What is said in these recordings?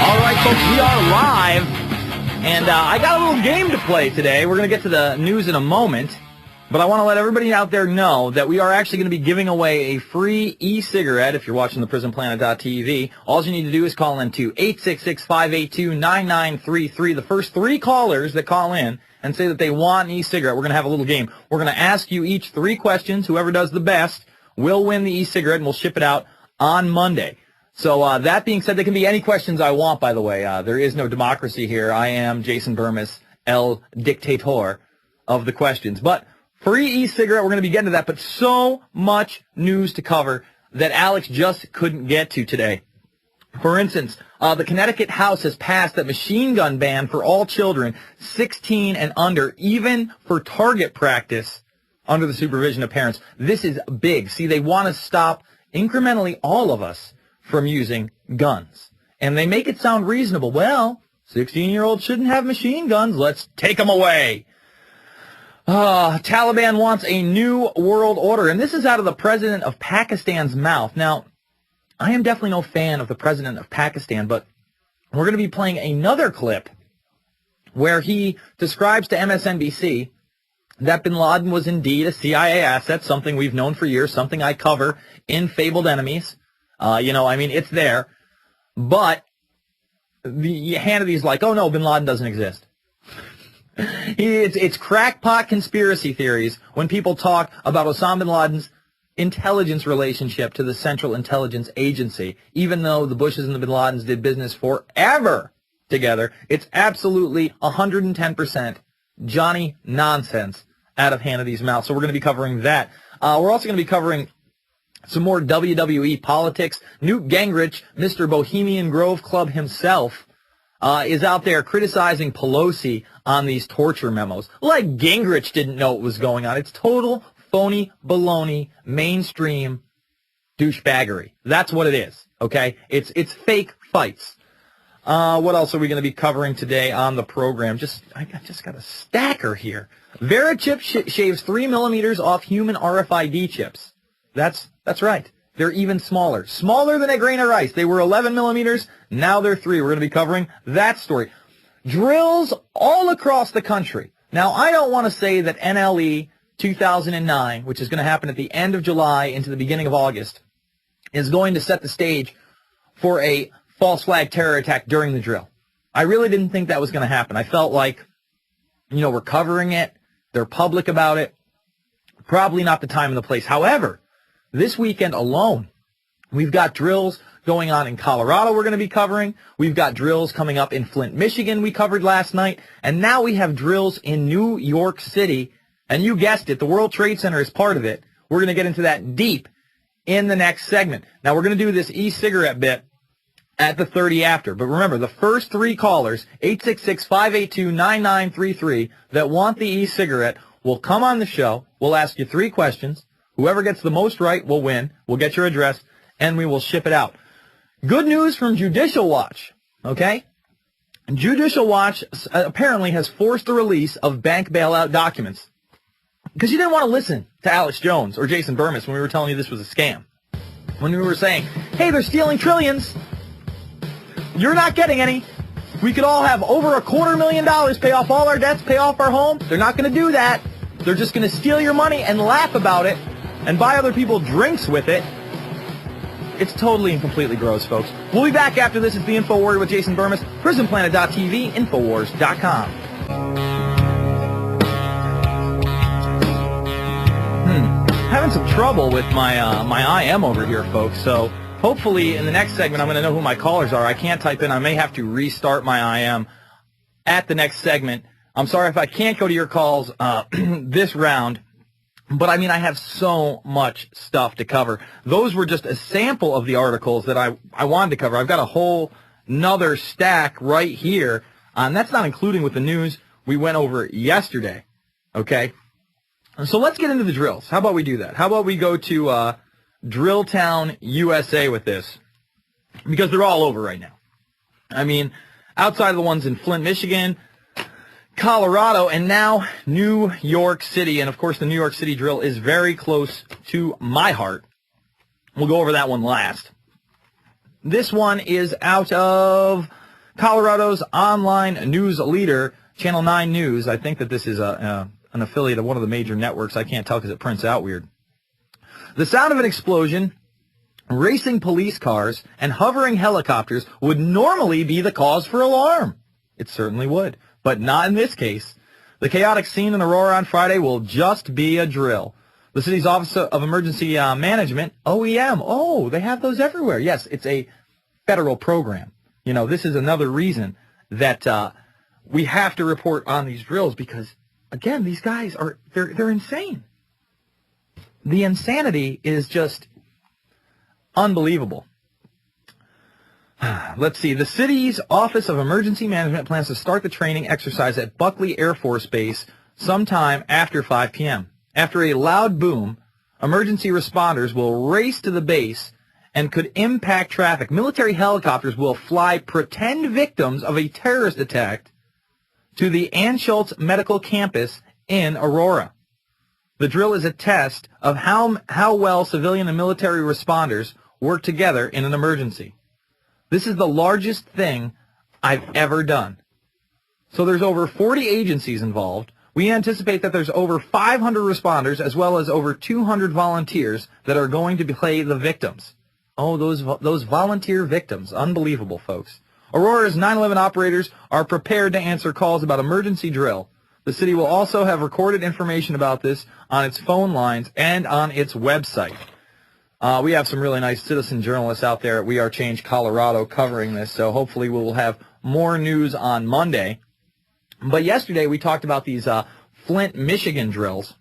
All right, folks, we are live, and I got a little game to play today. We're going to get to the news in a moment, but I want to let everybody out there know that we are actually going to be giving away a free e-cigarette if you're watching the PrisonPlanet.tv. All you need to do is call in to 866-582-9933. The first 3 callers that call in and say that they want an e-cigarette, we're going to have a little game. We're going to ask you each 3 questions. Whoever does the best will win the e-cigarette, and we'll ship it out on Monday. So that being said, there can be any questions I want, by the way. There is no democracy here. I am Jason Bermas, El Dictator of the questions. But free e-cigarette, we're going to be getting to that. But so much news to cover that Alex just couldn't get to today. For instance, the Connecticut House has passed a machine gun ban for all children 16 and under, even for target practice under the supervision of parents. This is big. See, they want to stop incrementally all of us from using guns. And they make it sound reasonable. Well, 16-year-olds shouldn't have machine guns. Let's take them away. Taliban wants a new world order. And this is out of the president of Pakistan's mouth. Now, I am definitely no fan of the president of Pakistan, but we're going to be playing another clip where he describes to MSNBC that bin Laden was indeed a CIA asset, something we've known for years, something I cover in Fabled Enemies. It's there. But Hannity's like, oh, no, bin Laden doesn't exist. It's crackpot conspiracy theories when people talk about Osama bin Laden's intelligence relationship to the Central Intelligence Agency. Even though the Bushes and the bin Ladens did business forever together, it's absolutely 110% Johnny nonsense out of Hannity's mouth. So we're going to be covering that. We're also going to be covering some more WWE politics. Newt Gingrich, Mr. Bohemian Grove Club himself, is out there criticizing Pelosi on these torture memos. Like Gingrich didn't know what was going on. It's total phony, baloney, mainstream douchebaggery. That's what it is, okay? It's fake fights. What else are we going to be covering today on the program? I just got a stacker here. Verichip shaves 3 millimeters off human RFID chips. That's right. They're even smaller. Smaller than a grain of rice. They were 11 millimeters. Now they're 3. We're going to be covering that story. Drills all across the country. Now, I don't want to say that NLE 2009, which is going to happen at the end of July into the beginning of August, is going to set the stage for a false flag terror attack during the drill. I really didn't think that was going to happen. I felt like, we're covering it. They're public about it. Probably not the time and the place. However, this weekend alone, we've got drills going on in Colorado we're going to be covering. We've got drills coming up in Flint, Michigan we covered last night. And now we have drills in New York City. And you guessed it, the World Trade Center is part of it. We're going to get into that deep in the next segment. Now, we're going to do this e-cigarette bit at the 30 after. But remember, the first 3 callers, 866-582-9933, that want the e-cigarette will come on the show. We'll ask you 3 questions. Whoever gets the most right will win. We'll get your address, and we will ship it out. Good news from Judicial Watch, okay? Judicial Watch apparently has forced the release of bank bailout documents because you didn't want to listen to Alex Jones or Jason Bermas when we were telling you this was a scam. When we were saying, hey, they're stealing trillions. You're not getting any. We could all have over $250,000 pay off all our debts, pay off our home. They're not going to do that. They're just going to steal your money and laugh about it and buy other people drinks with it. It's totally and completely gross, folks. We'll be back after this. It's the Info Warrior with Jason Bermas, PrisonPlanet.tv, Infowars.com. Having some trouble with my IM over here, folks. So hopefully in the next segment I'm going to know who my callers are. I can't type in. I may have to restart my IM at the next segment. I'm sorry if I can't go to your calls this round. But, I mean, I have so much stuff to cover. Those were just a sample of the articles that I wanted to cover. I've got a whole nother stack right here. And that's not including with the news we went over yesterday. Okay? So let's get into the drills. How about we do that? How about we go to Drill Town, USA with this? Because they're all over right now. I mean, outside of the ones in Flint, Michigan, Colorado, and now New York City. And, of course, the New York City drill is very close to my heart. We'll go over that one last. This one is out of Colorado's online news leader, Channel 9 News, I think that this is an affiliate of one of the major networks. I can't tell because it prints out weird. The sound of an explosion, racing police cars, and hovering helicopters would normally be the cause for alarm. It certainly would, but not in this case. The chaotic scene in Aurora on Friday will just be a drill. The city's Office of Emergency Management, OEM, oh, they have those everywhere. Yes, it's a federal program. You know, this is another reason that we have to report on these drills because, again, these guys they're insane. The insanity is just unbelievable. Let's see. The city's Office of Emergency Management plans to start the training exercise at Buckley Air Force Base sometime after 5 p.m. After a loud boom, emergency responders will race to the base and could impact traffic. Military helicopters will fly pretend victims of a terrorist attack to the Anschutz Medical Campus in Aurora. The drill is a test of how well civilian and military responders work together in an emergency. This is the largest thing I've ever done. So there's over 40 agencies involved. We anticipate that there's over 500 responders as well as over 200 volunteers that are going to play the victims. Oh, those volunteer victims. Unbelievable, folks. Aurora's 9/11 operators are prepared to answer calls about emergency drill. The city will also have recorded information about this on its phone lines and on its website. We have some really nice citizen journalists out there at We Are Change Colorado covering this, so hopefully we will have more news on Monday. But yesterday we talked about these Flint, Michigan drills,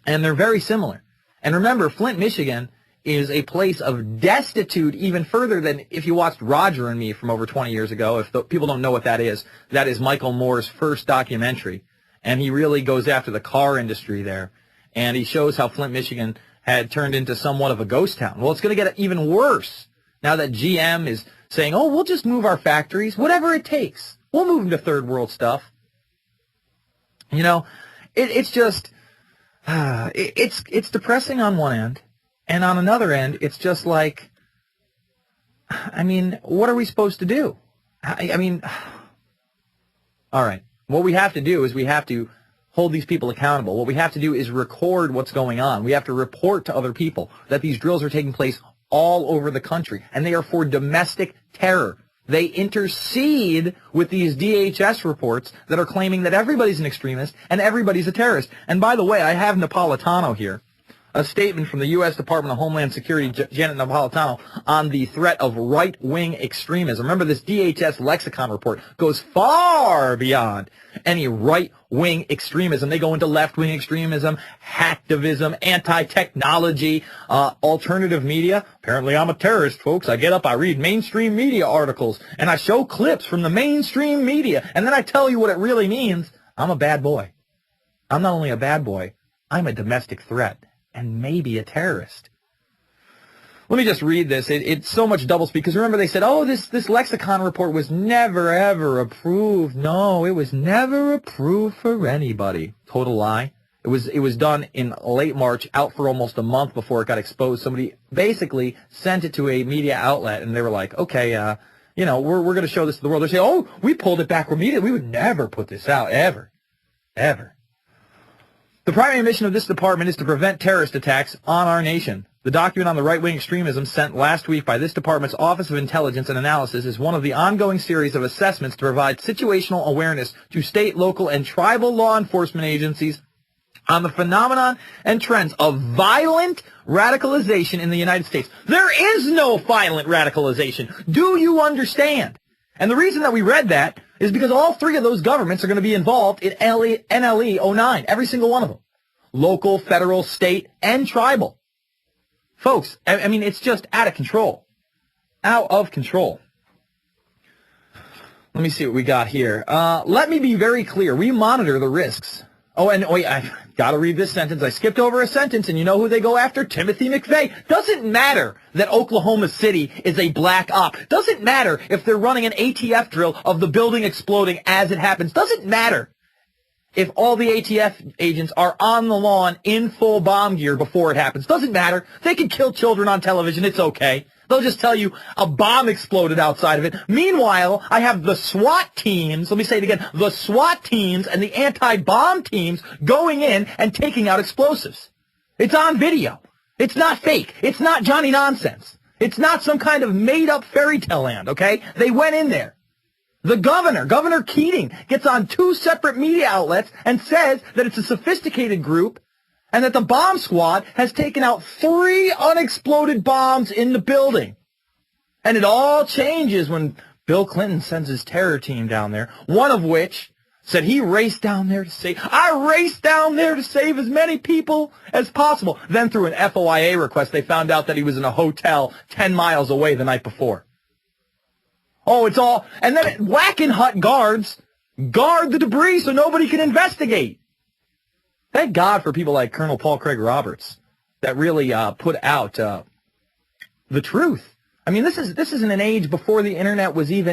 and they're very similar. And remember, Flint, Michigan is a place of destitute even further than if you watched Roger and Me from over 20 years ago. If people don't know what that is Michael Moore's first documentary. And he really goes after the car industry there. And he shows how Flint, Michigan had turned into somewhat of a ghost town. Well, it's going to get even worse now that GM is saying, oh, we'll just move our factories, whatever it takes. We'll move them to third world stuff. You know, it's just, it's depressing on one end. And on another end, it's just like, I mean, what are we supposed to do? I mean, all right. What we have to do is we have to hold these people accountable. What we have to do is record what's going on. We have to report to other people that these drills are taking place all over the country, and they are for domestic terror. They intercede with these DHS reports that are claiming that everybody's an extremist and everybody's a terrorist. And by the way, I have Napolitano here. A statement from the U.S. Department of Homeland Security, Janet Napolitano, on the threat of right-wing extremism. Remember, this DHS lexicon report goes far beyond any right-wing extremism. They go into left-wing extremism, hacktivism, anti-technology, alternative media. Apparently, I'm a terrorist, folks. I get up, I read mainstream media articles, and I show clips from the mainstream media, and then I tell you what it really means. I'm a bad boy. I'm not only a bad boy, I'm a domestic threat. And maybe a terrorist. Let me just read this. It's so much doublespeak because remember they said, oh, this lexicon report was never, ever approved. No, it was never approved for anybody. Total lie. It was done in late March, out for almost a month before it got exposed. Somebody basically sent it to a media outlet, and they were like, okay, you know, we're going to show this to the world. They say, oh, we pulled it back. We would never put this out, ever. The primary mission of this department is to prevent terrorist attacks on our nation. The document on the right-wing extremism sent last week by this department's Office of Intelligence and Analysis is one of the ongoing series of assessments to provide situational awareness to state, local, and tribal law enforcement agencies on the phenomenon and trends of violent radicalization in the United States. There is no violent radicalization. Do you understand? And the reason that we read that is because all three of those governments are going to be involved in NLE 09, every single one of them. Local, federal, state, and tribal. Folks, I mean, it's just out of control. Out of control. Let me see what we got here. Let me be very clear. We monitor the risks. Oh, and wait, I got to read this sentence. I skipped over a sentence, and you know who they go after? Timothy McVeigh. Doesn't matter that Oklahoma City is a black op. Doesn't matter if they're running an ATF drill of the building exploding as it happens. Doesn't matter if all the ATF agents are on the lawn in full bomb gear before it happens. Doesn't matter. They can kill children on television. It's okay. They'll just tell you a bomb exploded outside of it. Meanwhile, I have the SWAT teams, let me say it again, the SWAT teams and the anti-bomb teams going in and taking out explosives. It's on video. It's not fake. It's not Johnny nonsense. It's not some kind of made-up fairy tale land, okay? They went in there. The Governor Keating, gets on 2 separate media outlets and says that it's a sophisticated group and that the bomb squad has taken out 3 unexploded bombs in the building. And it all changes when Bill Clinton sends his terror team down there, one of which said he raced down there to save, I raced down there to save as many people as possible. Then through an FOIA request, they found out that he was in a hotel 10 miles away the night before. Oh, it's all, and then Wackenhut guards guard the debris so nobody can investigate. Thank God for people like Colonel Paul Craig Roberts that really put out the truth. I mean, this is in an age before the internet was even